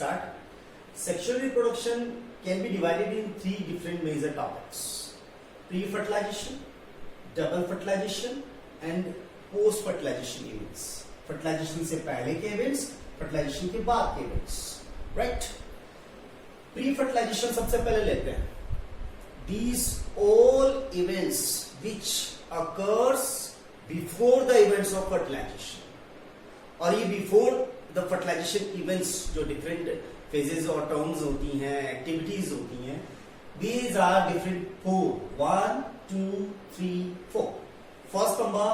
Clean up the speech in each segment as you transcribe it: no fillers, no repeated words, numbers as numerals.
start. Sexual reproduction can be divided in three different major topics: pre-fertilization, double fertilization, and post-fertilization events. Fertilization से पहले के events, fertilization के बाद के events, right? Pre-fertilization सबसे पहले लेते हैं. These all events which occurs before the events of fertilization. और ये बिफोर द फर्टिलाइजेशन इवेंट्स जो डिफरेंट फेजेस और टर्म्स होती हैं, एक्टिविटीज होती हैं, these are different four. 1 2 3 4. First number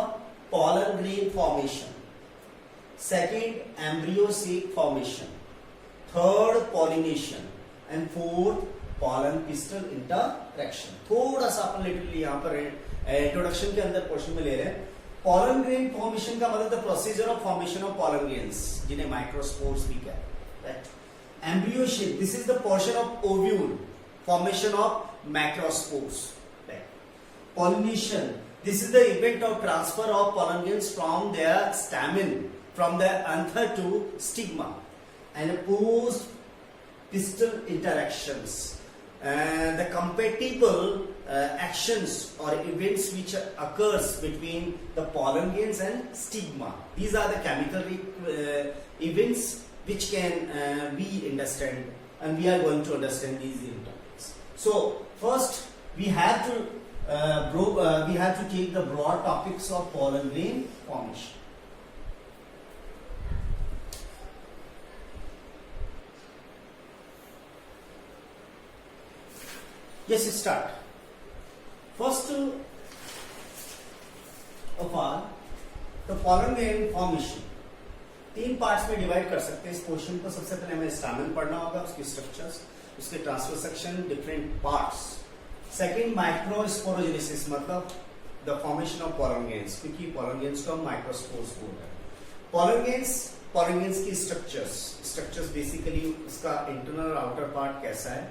pollen grain formation, second embryo sac formation, third pollination and fourth pollen pistil interaction. थोड़ा सा अपन लिटरली यहाँ पर इंट्रोडक्शन के अंदर पोर्शन में ले रहे हैं. pollen grain formation का मतलब the procedure of formation of pollen grains, जिन्हें माइक्रोस्पोर्स भी कहते हैं, right. embryo shape, this is the portion of ovule, formation of macrospores, right. pollination, this is the event of transfer of pollen grains from their stamen, from the anther to stigma. And post pistil interactions, the compatible actions or events which occurs between the pollen grains and stigma. These are the chemical events which can be understood, and we are going to understand these in topics. So first we have to take the broad topics of pollen grain formation. Yes, start. First of all, the pollen grain formation तीन parts में divide कर सकते हैं इस portion को. सबसे पहले हमें स्टामेन पढ़ना होगा, उसके स्ट्रक्चर्स, उसके transfer section, different parts. Second microsporogenesis, मतलब the formation of pollen grains, क्योंकि pollen grains को हम माइक्रोस्पोर्स बोलते हैं. pollen grains की स्ट्रक्चर्स बेसिकली उसका इंटरनल और आउटर पार्ट कैसा है,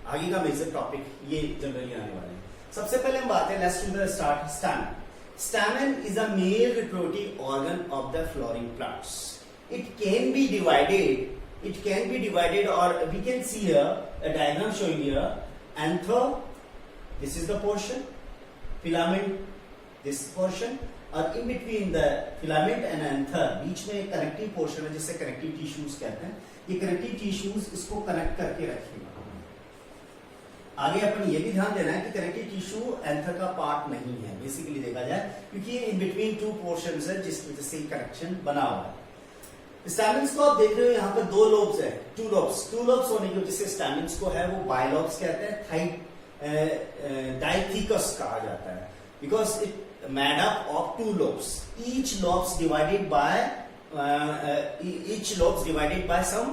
आगे का मेजर टॉपिक ये जनरली आने वाले हैं. सबसे पहले हम बात है, let's do the start. Stamen is a male reproductive organ of the flooring plants. It can be divided, or we can see here a diagram showing here anther, this is the portion, filament, this portion, और in between the filament and anther बीच में एक connective portion है जिसे connective tissues कहते हैं. ये connective tissues इसको connect करके रखेगा. आगे अपन ये भी ध्यान देना है कि कनेक्टिव टिश्यू एंथर का पार्ट नहीं है बेसिकली देखा जाए, क्योंकि ये इन बिटवीन टू पोर्शंस है जिस वजह से कनेक्शन बना हुआ है. स्टैमेन्स को आप देख रहे हो यहाँ पे दो लोब्स है, टू लोब्स होने की वजह से स्टैमेन्स को है वो बायलॉब्स कहते हैं. डाइथिकस कहा जाता है because it made up of two lobes, each lobes divided by some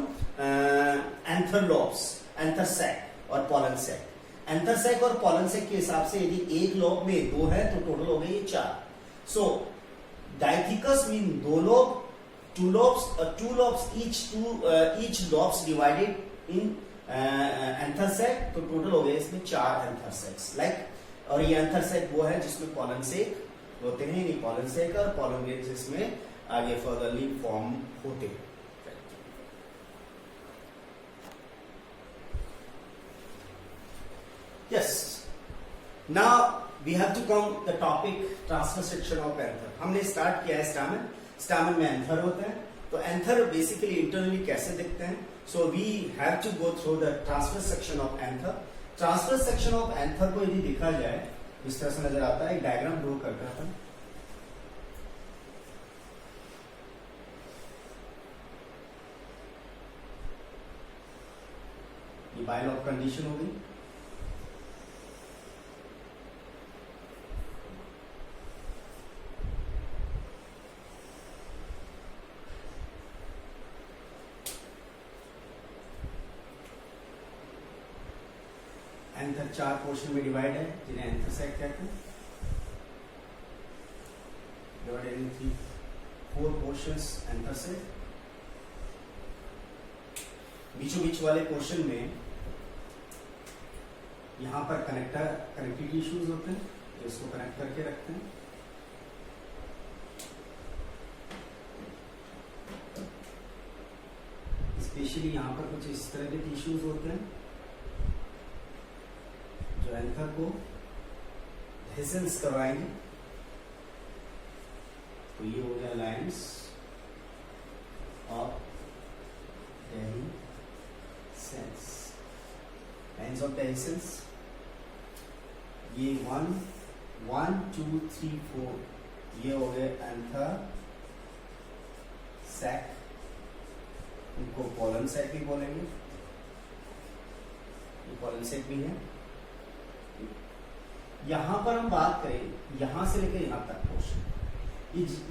anther lobes, anther sac और पॉलन सैक. एंथर सैक और पॉलन सैक के हिसाब से यदि एक लोब में दो है तो टोटल हो गए ये 4. सो डाइथिकस मीन दो lobe, two lobes, each lobes divided in anther sac, तो टोटल हो गए इसमें 4 anther sacs. और ये anther sac वो है जिसमें pollen sac होते हैं, यानी pollen sac और pollen grains इसमें आगे फर्दरली फॉर्म होते हैं. Yes, now we have to come the topic transfer section of anther. हमने स्टार्ट किया है स्टामेन में एंथर होते हैं. तो एंथर बेसिकली इंटरनली कैसे दिखते हैं. So we have to go through the transfer section of anther. Transfer section of anther को यदि देखा जाए इस तरह से नजर आता है. एक डायग्राम ड्रॉ करते हैं अपन. ये बायलॉग कंडीशन हो गई. एंथर 4 पोर्शन में डिवाइड है जिन्हें एंथर सैक कहते हैं. Divided in 4 portions anther sac. बीचों बीच वाले पोर्शन में यहाँ पर कनेक्टिव टिश्यूज होते हैं जो इसको कनेक्ट करके रखते हैं. स्पेशली एक्चुअली यहाँ पर कुछ इस तरह के टिश्यूज होते हैं जो एंथर को हेसेंस करवाएंगे। तो ये हो गया lines of dehiscence, lines of dehiscence. ये 1 2 3 4 ये हो गए एंथर सैक, इनको पोलन सैक भी बोलेंगे, ये पोलन सैक भी है। यहां पर हम बात करें यहां से लेकर यहां तक पोर्शन,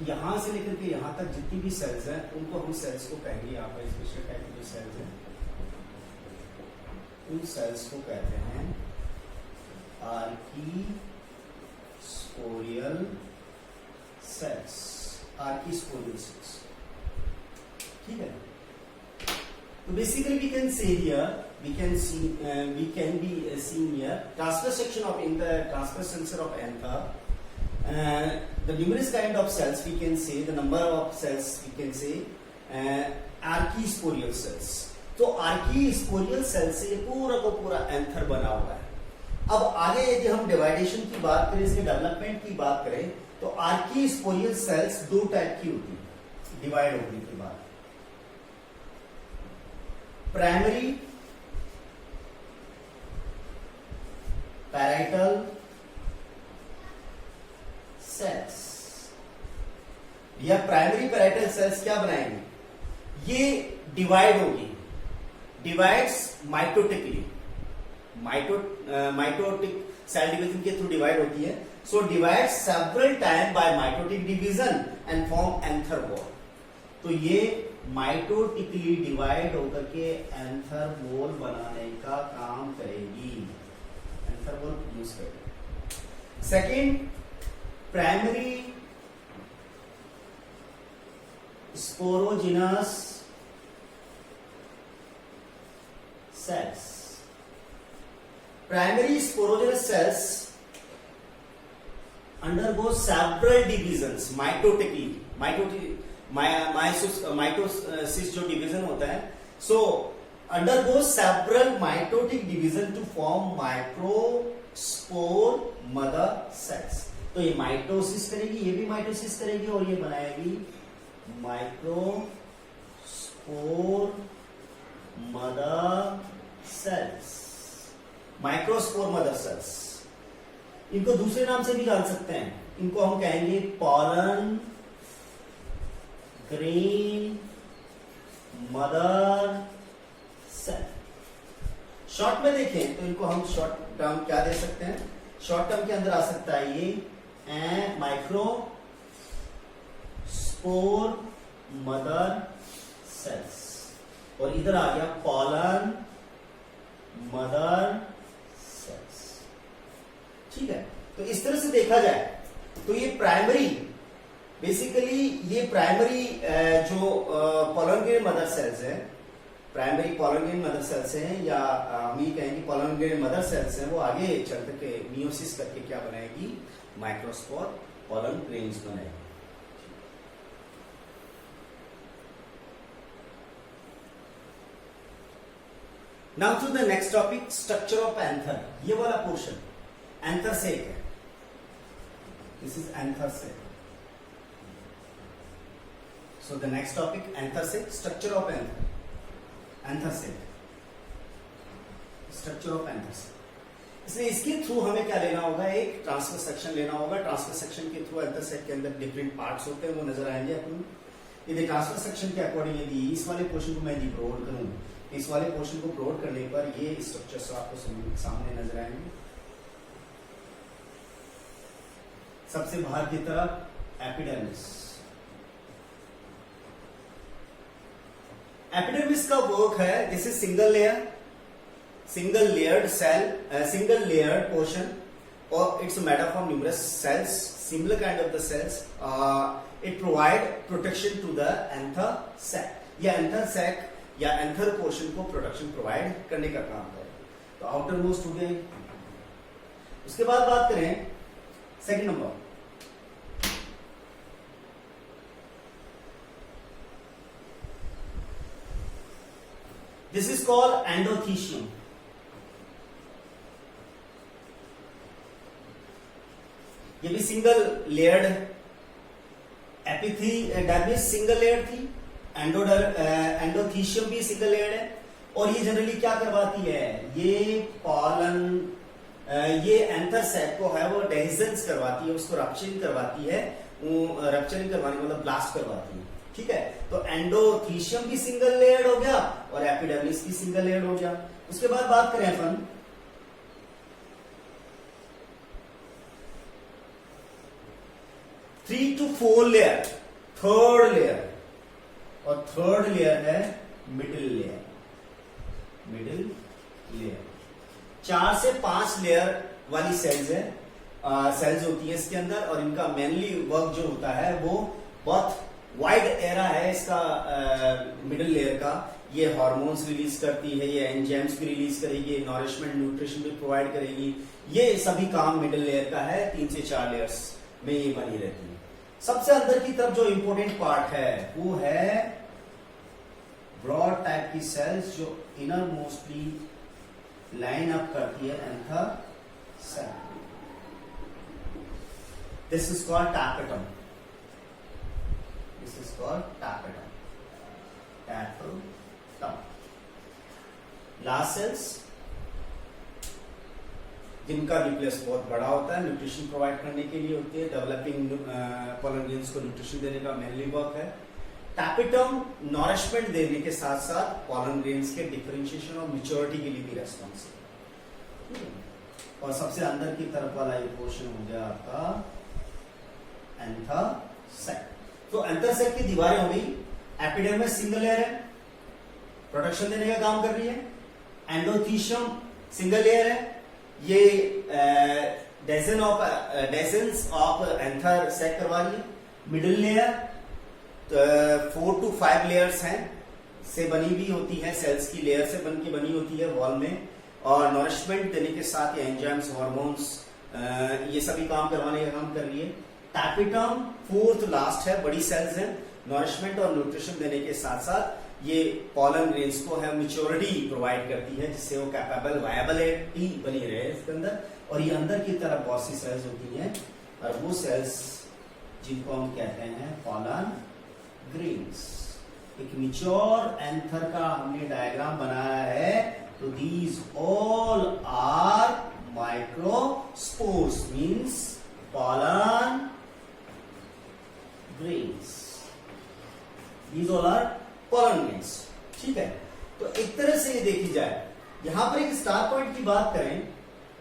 यहां से लेकर के यहां तक जितनी भी सेल्स हैं उनको हम सेल्स को कहेंगे, यहाँ पर स्पेशल टाइप की जो सेल्स हैं उन सेल्स को कहते हैं आर्कीस्पोरियल सेल्स, आर्कीस्पोरियल सेल्स। ठीक है, तो basically we can say here, we can be seen here transverse section of in the transverse sensor of anther, the numerous kind of cells we can say, the number of cells we can say archisporial cells। तो आर्कीस्पोरियल cell से ये पूरा का पूरा anther बना हुआ है। अब आगे यदि हम डिवाइडेशन की बात करें, इसके डेवलपमेंट की बात करें, तो आर्कीस्पोरियल सेल्स दो टाइप की होती है डिवाइड होने के बाद, प्राइमरी पैराइटल सेल्स। या प्राइमरी पैराइटल सेल्स क्या बनाएंगे, ये डिवाइड होगी, divides mitotically, mitotic cell division के थ्रू डिवाइड होती है। So divide several time by mitotic division and form anther wall. तो ये माइटोटिकली डिवाइड होकर के एंथर वॉल बनाने का काम करेगी, एंथर वॉल प्रोड्यूस करेगी। Second, primary sporogenous cells. Primary sporogenous cells undergo several divisions mitotically, mitosis जो डिवीजन होता है, so undergo several mitotic division to form microspore mother cells. तो ये माइटोसिस करेगी, ये भी माइटोसिस करेगी और ये बनाएगी microspore mother sales, microspore mother sales. इनको दूसरे नाम से भी जान सकते हैं, इनको हम कहेंगे pollen grain mother cell. Short में देखें तो इनको हम शॉर्ट टर्म क्या दे सकते हैं, शॉर्ट टर्म के अंदर आ सकता है ये माइक्रो स्पोर मदर सेल्स, और इधर आ गया पॉलन मदर सेल्स। ठीक है, तो इस तरह से देखा जाए तो ये प्राइमरी, बेसिकली ये प्राइमरी जो पॉलन ग्रेन मदर सेल्स है, primary pollen grain mother cells हैं, या हम ये कहेंगे पॉलन ग्रेन मदर सेल्स हैं, वो आगे चल के मियोसिस करके क्या बनाएगी, माइक्रोस्पोर पॉलन ग्रेन्स बनाएगी। Now to the next topic, structure of anther. ये वाला पोर्शन एंथर सेक है, this is anther sac. So the next topic anther sac, structure of anther, anther sac, structure of anther sac. इसलिए इसके through हमें क्या लेना होगा, एक ट्रांसफर सेक्शन लेना होगा। ट्रांसफर सेक्शन के थ्रू एंथर सेक के अंदर डिफरेंट पार्ट्स होते हैं, वो नजर आएंगे अपन। यदि ट्रांसफर सेक्शन के अकॉर्डिंग यदि इस वाले पोर्शन को मैं यदि प्रोवाइड करूं, इस वाले पोर्शन को प्रोवाइड करने पर ये स्ट्रक्चर्स आपको सामने नजर आएंगे। सबसे बाहर की तरफ एपिडर्मिस। एपिडर्मिस का वर्क है, this is single layer, single layered cell, single layered portion, और it's made up of numerous cells, similar kind of the cells. It provide protection to the anther sac. या anther sac या anther portion को protection provide करने का काम करे। तो outer most हो गए। उसके बाद बात करें second number, this is called endothecium. ये भी single layered epithelium single layer थी, एंडोथीशियम भी सिंगल लेयर है। और ये जनरली क्या करवाती है, ये पॉलन ये एंथर सैक को है वो डेहिजेंस करवाती है, उसको रप्चरिंग करवाती है, रप्चरिंग करवाने मतलब ब्लास्ट करवाती है। ठीक है, तो एंडोथीशियम भी सिंगल लेयर्ड हो गया और एपिडर्मिस भी सिंगल लेयर्ड हो गया। उसके बाद बात करें अपन 3 to 4 लेयर, थर्ड लेयर, और थर्ड लेयर है मिडिल लेयर। मिडिल लेयर 4 से 5 लेयर वाली सेल्स है, सेल्स होती है इसके अंदर, और इनका मेनली वर्क जो होता है वो बहुत वाइड एरा है इसका मिडिल लेयर का। ये हार्मोन्स रिलीज करती है, ये एंजाइम्स भी रिलीज करेगी, नॉरिशमेंट न्यूट्रिशन भी प्रोवाइड करेगी, ये सभी काम मिडिल लेयर का है। 3 से 4 लेयर्स में ये बनी रहती है। सबसे अंदर की तरफ जो इंपॉर्टेंट पार्ट है वो है ब्रॉड टाइप की सेल्स जो इनर मोस्टली लाइन अप करती है anther cell. This is called tapetum. This is called tapetum. Tapetum. Last cells जिनका न्यूक्लियस बहुत बड़ा होता है, न्यूट्रिशन प्रोवाइड करने के लिए होती है, डेवलपिंग पॉलन ग्रेन्स को न्यूट्रिशन देने का मेनली वर्क है। टैपेटम नॉरिशमेंट देने के साथ साथ पॉलन ग्रेन्स के डिफरेंशिएशन और मैच्योरिटी के लिए भी रेस्पॉन्सिबल है। और सबसे अंदर की तरफ वाला ये पोर्शन हो गया आपका एंथर सेक। तो एंथर सेक की दीवारें हो गई, एपिडर्मिस सिंगल लेयर है, प्रोटेक्शन देने का काम कर रही है। एंडोथीशियम सिंगल लेयर है, ये डेजेंस ऑफ एंथर सेक करवा रही है। मिडिल लेयर 4 to 5 लेयर्स हैं से बनी भी होती है, सेल्स की लेयर से बन के बनी होती है वॉल में, और नॉरिशमेंट देने के साथ ये एंजाइम्स, हार्मोन्स, ये सभी काम करवाने का काम कर रही है। टैपेटम 4th लास्ट है, बड़ी सेल्स हैं, नॉरिशमेंट और न्यूट्रिशन देने के साथ साथ ये पॉलन ग्रेन्स को है मैच्योरिटी प्रोवाइड करती है, जिससे वो कैपेबल वायबिलिटी बनी रहे इसके अंदर। और ये अंदर की तरफ बहुत सी सेल्स होती हैं, और वो सेल्स जिनको हम कहते हैं पॉलन ग्रेन्स। एक मैच्योर एंथर का हमने डायग्राम बनाया है, तो these all are microspores means pollen grains. These all are pollen grains. ठीक है, तो एक तरह से ये देखी जाए, यहां पर एक स्टार पॉइंट की बात करें,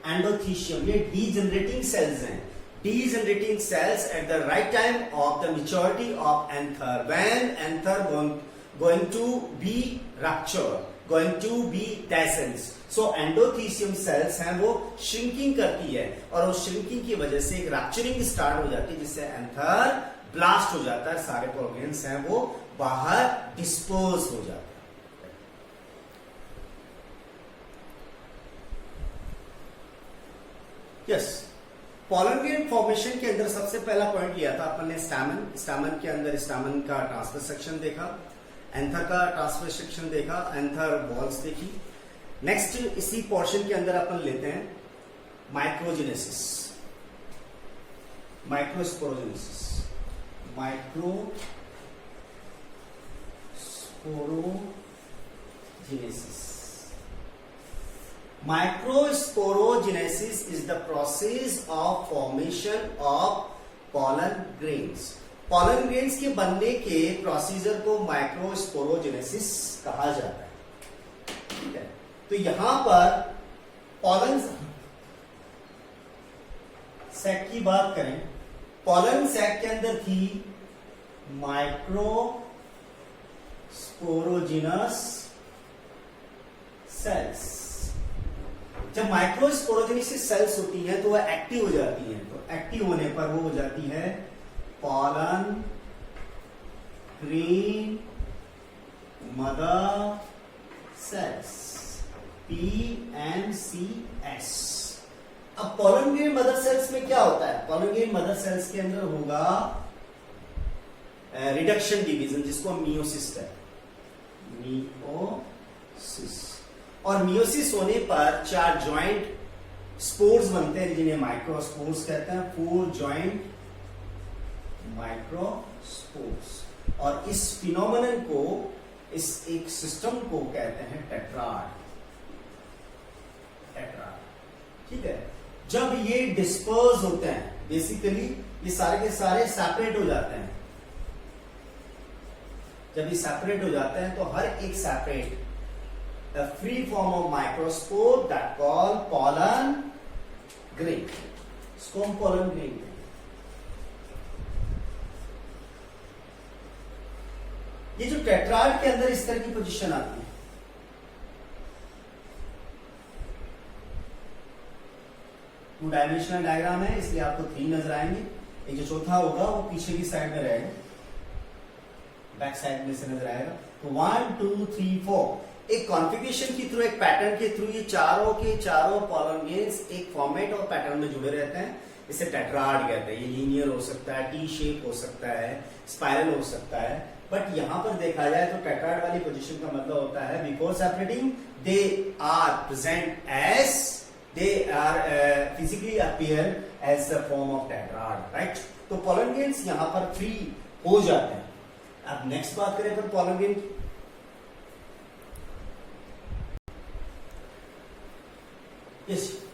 एंडोथीशियम ये डीजनरेटिंग सेल्स हैं, degenerating cells at the right time of the maturity of anther, when anther going to be ruptured, going to be descends. So endothelium cells हैं वो shrinking करती है, और वो shrinking की वजह से एक rupturing start हो जाती है, जिससे anther blast हो जाता है, सारे organs हैं वो बाहर dispose हो जाते हैं। Yes. पॉलन ग्रेन फॉर्मेशन के अंदर सबसे पहला पॉइंट लिया था अपन ने स्टैमन। स्टैमन के अंदर स्टैमन का ट्रांसफर सेक्शन देखा, एंथर का ट्रांसफर सेक्शन देखा, एंथर बॉल्स देखी। नेक्स्ट इसी पोर्शन के अंदर अपन लेते हैं microgenesis, microsporogenesis, microsporogenesis. Microsporogenesis is the process of formation of pollen grains. Pollen grains के बनने के प्रोसीजर को माइक्रोस्पोरोजेनेसिस कहा जाता है। ठीक है, तो यहां पर पॉलन सैक की बात करें, पॉलन सैक के अंदर थी माइक्रोस्पोरोजिनस सेल्स। जब माइक्रोस्पोरोजेनेसिस सेल्स होती हैं तो वह एक्टिव हो जाती हैं, तो एक्टिव होने पर वो हो जाती है pollen grain mother cells, PMCS। अब पॉलन ग्रेन मदर सेल्स में क्या होता है, पॉलन ग्रेन मदर सेल्स के अंदर होगा रिडक्शन डिवीजन, जिसको मियोसिस कहते हैं, मियोसिस। सिस। और मियोसिस होने पर 4 जॉइंट स्पोर्स बनते हैं जिन्हें माइक्रोस्पोर्स कहते हैं, 4 जॉइंट माइक्रोस्पोर्स। और इस फिनोमेनन को, इस एक सिस्टम को कहते हैं टेट्राड। ठीक है। जब ये डिस्पर्स होते हैं, बेसिकली ये सारे के सारे सेपरेट हो जाते हैं। जब ये सेपरेट हो जाते हैं तो हर एक separate a free form of microspore that called pollen grain. इसको हम pollen grain कहते हैं। ये जो टेट्राड के अंदर इस तरह की पोजीशन आती है, टू डायमेंशनल डायग्राम है इसलिए आपको 3 नजर आएंगे। एक जो चौथा होगा वो पीछे की साइड में रहेगा, बैक साइड में से नजर आएगा। तो 1 2 3 4 एक कॉन्फ़िगरेशन के थ्रू, एक पैटर्न के थ्रू ये चारों के चारों पॉलन ग्रेन्स एक फॉर्मेट और पैटर्न में जुड़े रहते हैं। इसे टेट्राड कहते हैं। ये लीनियर हो सकता है, टी शेप हो सकता है, स्पाइरल हो सकता है। बट यहां पर देखा जाए तो टेट्राड वाली पोजीशन का मतलब होता है before separating they are present as, they are physically appear as the form of tetrad, right. तो पॉलन ग्रेन्स यहां पर फ्री हो जाते हैं। अब नेक्स्ट बात करें पर पॉलन ग्रेन,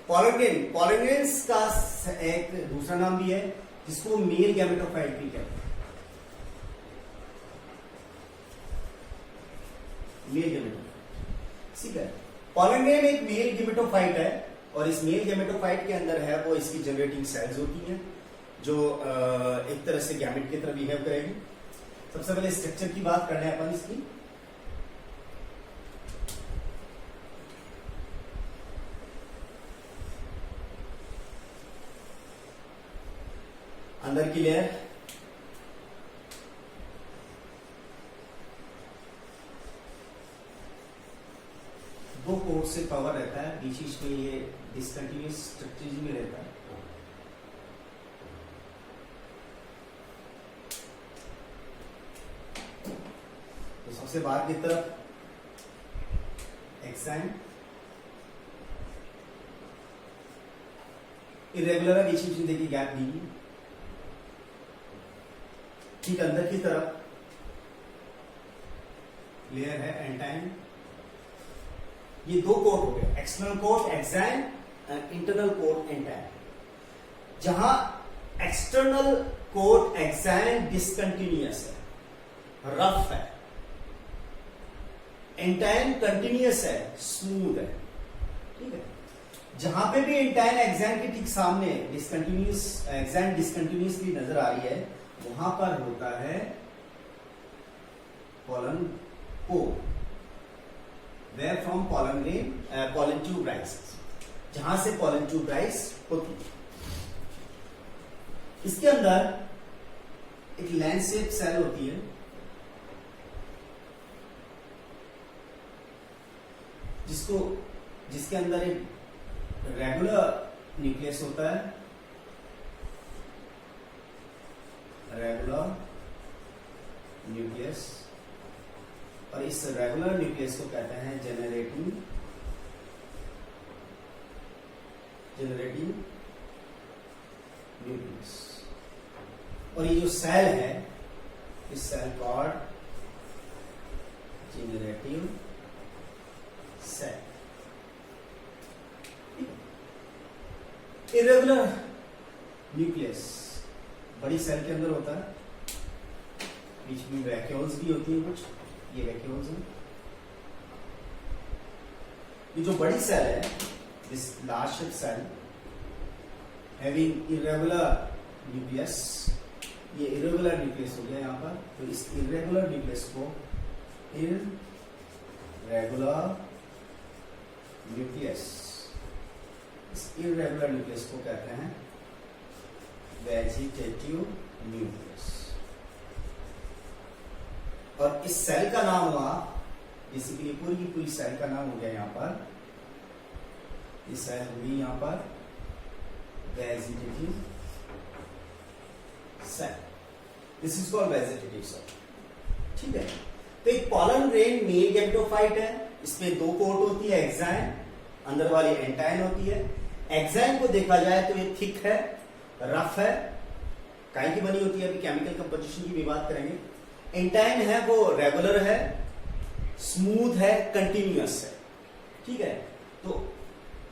पॉलन ग्रेन्स का एक दूसरा नाम भी है जिसको मेल गैमेटोफाइट भी कहते हैं। मेल गैमेटोफाइट, ठीक है। पॉलन ग्रेन एक मेल गैमेटोफाइट है और इस मेल गैमेटोफाइट के अंदर है वो इसकी जनरेटिंग सेल्स होती हैं जो एक तरह से गैमेट की तरह बिहेव करेगी। सबसे पहले स्ट्रक्चर की बात कर रहे हैं अपन इसकी। अंदर की लेयर, दो कोड से कवर रहता है, बीच बीच में ये डिसकंटिन्यूअस स्ट्रक्चर में रहता है। तो सबसे बाहर की तरफ एक्साइन, इरेगुलर है, बीच बीच में देखिए गैप दी। ठीक अंदर की तरफ लेयर है एंटाइन। ये दो कोट हो गए, external coat exine and internal coat intine. जहां एक्सटर्नल कोट एक्साइन डिसकंटिन्यूअस है, रफ है, एंटाइन कंटिन्यूअस है, स्मूथ है, ठीक है। जहां पे भी एंटाइन एक्साइन के ठीक सामने डिसकंटिन्यूअस, एक्साइन डिसकंटिन्यूअसली नजर आ रही है, वहां पर होता है pollen core, where from pollen grain, pollen tube rises, जहां से pollen tube rise होती है। इसके अंदर एक लेंस शेप सेल होती है जिसके अंदर एक रेगुलर न्यूक्लियस होता है, रेगुलर न्यूक्लियस, और इस रेगुलर न्यूक्लियस को कहते हैं जेनरेटिंग न्यूक्लियस। और ये जो सेल है, इस cell called generative cell. Irregular nucleus बड़ी सेल के अंदर होता है, बीच में वैक्यूल्स भी होती है कुछ, ये वैक्यूल्स हैं। ये जो बड़ी सेल है, this large shape cell having irregular nucleus, ये इरेगुलर न्यूक्लियस हो गया यहाँ पर। तो इस इरेगुलर न्यूक्लियस को इरेगुलर न्यूक्लियस, इस इरेगुलर न्यूक्लियस को कहते हैं वेजिटेटिव न्यूक्लियस। और इस सेल का नाम हुआ, बेसिकली पूरी की पूरी सेल का नाम हो गया यहाँ पर, इस सेल हुई यहाँ पर vegetative cell. This is called vegetative cell, ठीक है। तो एक पॉलन ग्रेन मेल गैमेटोफाइट है, इसमें दो कोट होती है, एक्साइन, अंदर वाली एंटाइन होती है। एक्साइन को देखा जाए तो ये थिक है, रफ है, काहे की बनी होती है, अभी केमिकल कंपोजिशन की भी बात करेंगे। एंटाइन है वो रेगुलर है, स्मूथ है, कंटिन्यूअस है, ठीक है। तो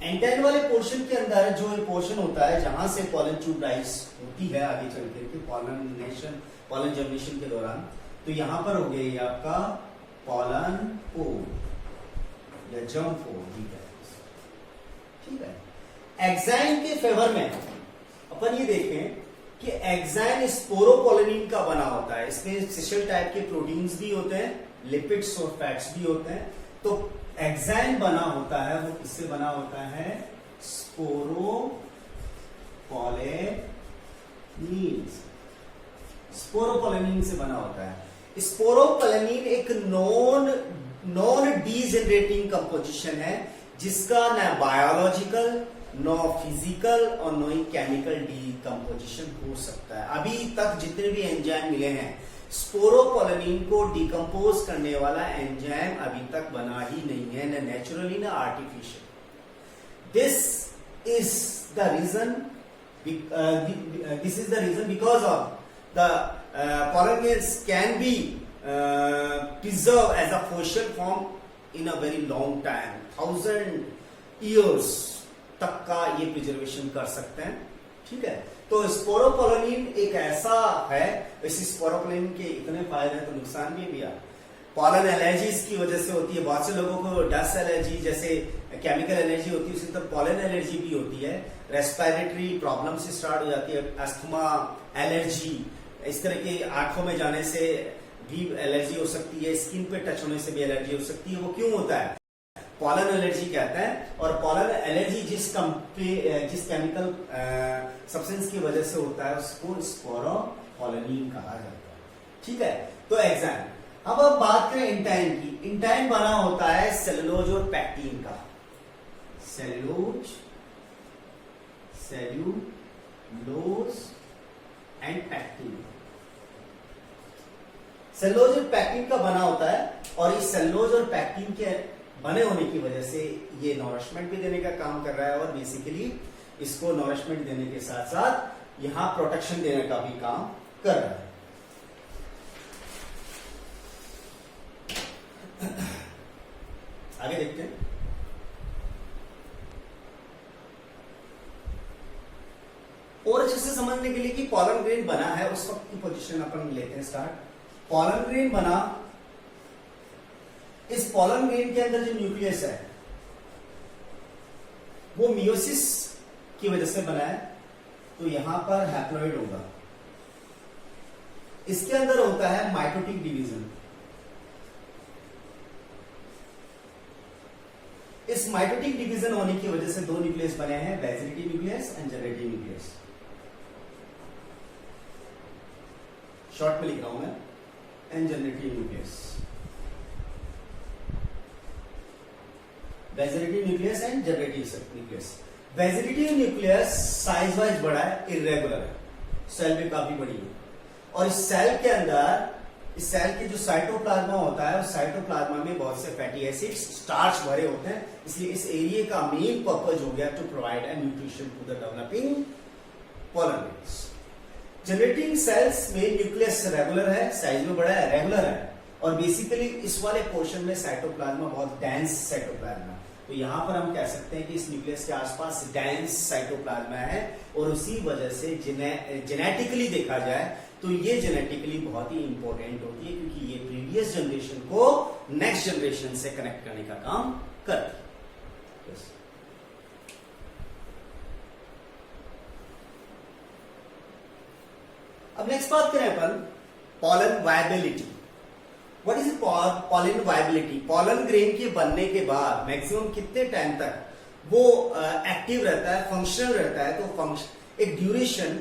एंटाइन वाले पोर्शन के अंदर जो पोर्शन होता है जहां से पॉलन ट्यूब राइज होती है आगे चल के पॉलन जर्मिनेशन के दौरान, तो यहां पर हो गया ये आपका पॉलन पोर या जर्म पोर, ठीक है। एक्साइन के फेवर में अपन ये देखें कि एक्साइन स्पोरोपोलिन का बना होता है। इसमें स्पेशल टाइप के प्रोटीन्स भी होते हैं, लिपिड्स और फैट्स भी होते हैं। तो एक्साइन बना होता है वो किससे बना होता है, स्पोरोपोलिन से बना होता है। स्पोरोपोलिन एक नॉन डीजेनरेटिंग कंपोजिशन है जिसका न बायोलॉजिकल, नो फिजिकल और नो केमिकल डीकंपोजिशन हो सकता है। अभी तक जितने भी एंजाइम मिले हैं, स्पोरोपोलिन को डिकम्पोज करने वाला एंजाइम अभी तक बना ही नहीं है, न नेचुरली न artificial. This is the reason because of the pollen grains can be preserved as a fossil form in a very long time, 1000 years तक का ये प्रिजर्वेशन कर सकते हैं, ठीक है। तो स्पोरोपोलिन एक ऐसा है, इस स्पोरोपोलिन के इतने फायदे हैं तो नुकसान भी है। पॉलन एलर्जीज की वजह से होती है, बहुत से लोगों को डस्ट एलर्जी जैसे केमिकल एलर्जी होती है, उसी तरह पॉलन एलर्जी भी होती है। रेस्पिरेटरी प्रॉब्लम से स्टार्ट हो जाती है, अस्थमा, एलर्जी, इस तरह के आंखों में जाने से भी एलर्जी हो सकती है, स्किन पे टच होने से भी एलर्जी हो सकती है। वो क्यों होता है, पॉलन एलर्जी कहते हैं। और पॉलन एलर्जी जिस केमिकल सब्सटेंस की वजह से होता है उसको स्पोरोपोलिन कहा जाता है, ठीक है। तो एग्जाम, अब बात करें इंटाइन की। इंटाइन बना होता है सेलुलोज और पैक्टिन का, सेलुलोज एंड पैक्टिन। सेलुलोज और पैक्टिन का बना होता है, और इस सेलुलोज और पैक्टिन के बने होने की वजह से ये नॉरिशमेंट भी देने का काम कर रहा है, और बेसिकली इसको नॉरिशमेंट देने के साथ साथ यहां प्रोटेक्शन देने का भी काम कर रहा है। आगे देखते हैं। और अच्छे से समझने के लिए कि पॉलन ग्रेन बना है उस वक्त की पोजीशन अपन लेते हैं स्टार्ट। पॉलन ग्रेन बना, इस पॉलन ग्रेन के अंदर जो न्यूक्लियस है वो मियोसिस की वजह से बना है, तो यहां पर हैप्लॉइड होगा। इसके अंदर होता है माइटोटिक डिवीजन। इस माइटोटिक डिवीजन होने की वजह से दो न्यूक्लियस बने हैं, बेसिलिटी nucleus and generative nucleus. Short में लिख रहा हूं मैं, एंड जनरेटिव न्यूक्लियस, बेसिलिटी न्यूक्लियस एंड जनरेटिव न्यूक्लियस। बेसिलिटी न्यूक्लियस साइज वाइज बड़ा है, इरेगुलर है, सेल भी काफी बड़ी है, और इस सेल के अंदर, इस सेल के जो साइटोप्लाज्मा होता है, उस साइटोप्लाज्मा में बहुत से फैटी एसिड्स, स्टार्च भरे होते हैं। इसलिए इस एरिया का मेन पर्पज हो गया to provide a nutrition to the developing pollen grains. Generating cells में न्यूक्लियस रेगुलर है, साइज में बड़ा है, रेगुलर है, और बेसिकली इस वाले पोर्शन में साइटोप्लाज्मा बहुत डेंस साइटोप्लाज्मा, तो यहां पर हम कह सकते हैं कि इस न्यूक्लियस के आसपास डेंस साइटोप्लाज्मा है, और उसी वजह से जेनेटिकली देखा जाए तो ये जेनेटिकली बहुत ही इंपॉर्टेंट होती है, क्योंकne ये प्रीवियस जनरेशन को नेक्स्ट जनरेशन से कनेक्ट करने का काम करती है। yes. अब नेक्स्ट बात करें अपन pollen viability. What is pollen viability? Pollen grain के बनने के बाद मैक्सिमम कितने टाइम तक वो एक्टिव रहता है, फंक्शनल रहता है? तो एक duration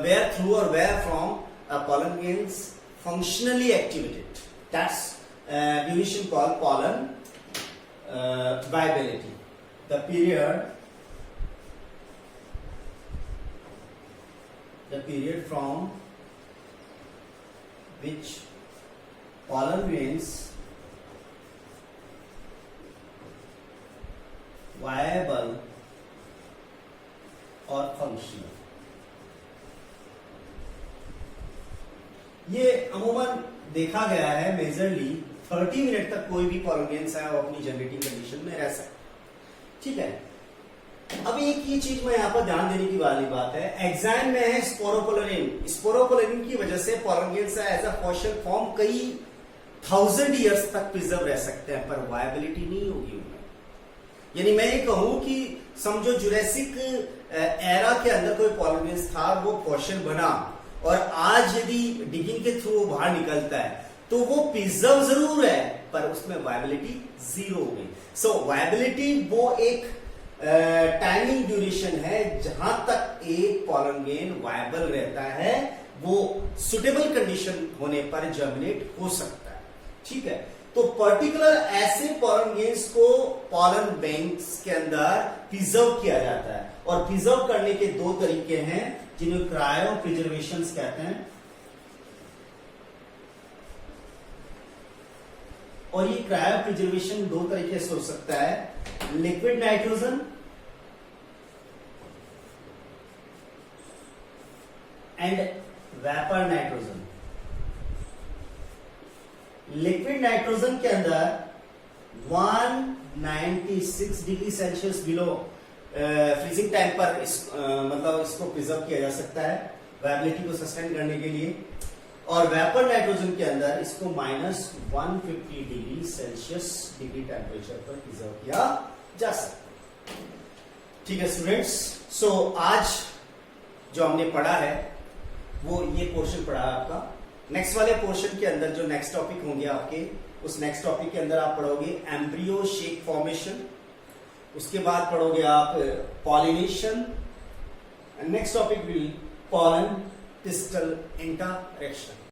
where through or where from a pollen grains functionally activated, that's duration called pollen viability. The period from which pollen grains viable और फंक्शनल। ये अमूमन देखा गया है मेजरली 30 मिनट तक कोई भी पॉलिगेंस है वो अपनी जनरेटिंग कंडीशन में रह सकता। ठीक है, अब एक ये चीज में यहां पर ध्यान देने की वाली बात है, एग्जाम में है स्पोरोपोलेरिन। स्पोरोपोलेरिन की वजह से पॉलिगेंस एज अ फॉसिल फॉर्म कई 1000 ईयर्स तक प्रिजर्व रह सकते हैं, पर वायबिलिटी नहीं होगी उनमें। यानी मैं ये कहूं कि समझो जुरेसिक एरा के अंदर कोई पॉलिगेंस था, वो फॉसिल बना, और आज यदि डिगिंग के थ्रू बाहर निकलता है तो वो प्रिजर्व जरूर है, पर उसमें वायबिलिटी जीरो हो गई। सो वायबिलिटी वो एक टाइमिंग ड्यूरेशन है जहां तक एक पॉलिगेन वायबल रहता है, वो सुटेबल कंडीशन होने पर जर्मिनेट हो सकता है। ठीक है, तो पर्टिकुलर ऐसे पॉलिगेन्स को पॉलन बैंक्स के अंदर प्रिजर्व किया जाता है, और प्रिजर्व करने के दो तरीके हैं जिन्हें क्रायो प्रिजर्वेशन कहते हैं। और ये क्रायो प्रिजर्वेशन दो तरीके से हो सकता है, liquid nitrogen and vapour nitrogen. Liquid nitrogen के अंदर 196 degree Celsius below freezing time पर मतलब इसको प्रिजर्व किया जा सकता है वायबिलिटी को सस्टेन करने के लिए, और वेपर नाइट्रोजन के अंदर इसको -150 डिग्री सेल्सियस डिग्री टेम्परेचर पर प्रिजर्व किया जा सकता है। ठीक है स्टूडेंट्स, सो आज जो हमने पढ़ा है वो ये पोर्शन पढ़ा है आपका। नेक्स्ट वाले पोर्शन के अंदर जो नेक्स्ट टॉपिक होंगे आपके, उस नेक्स्ट टॉपिक के अंदर आप पढ़ोगे एम्ब्रियो शेक फॉर्मेशन, उसके बाद पढ़ोगे आप pollination, next topic will pollen pistol interaction.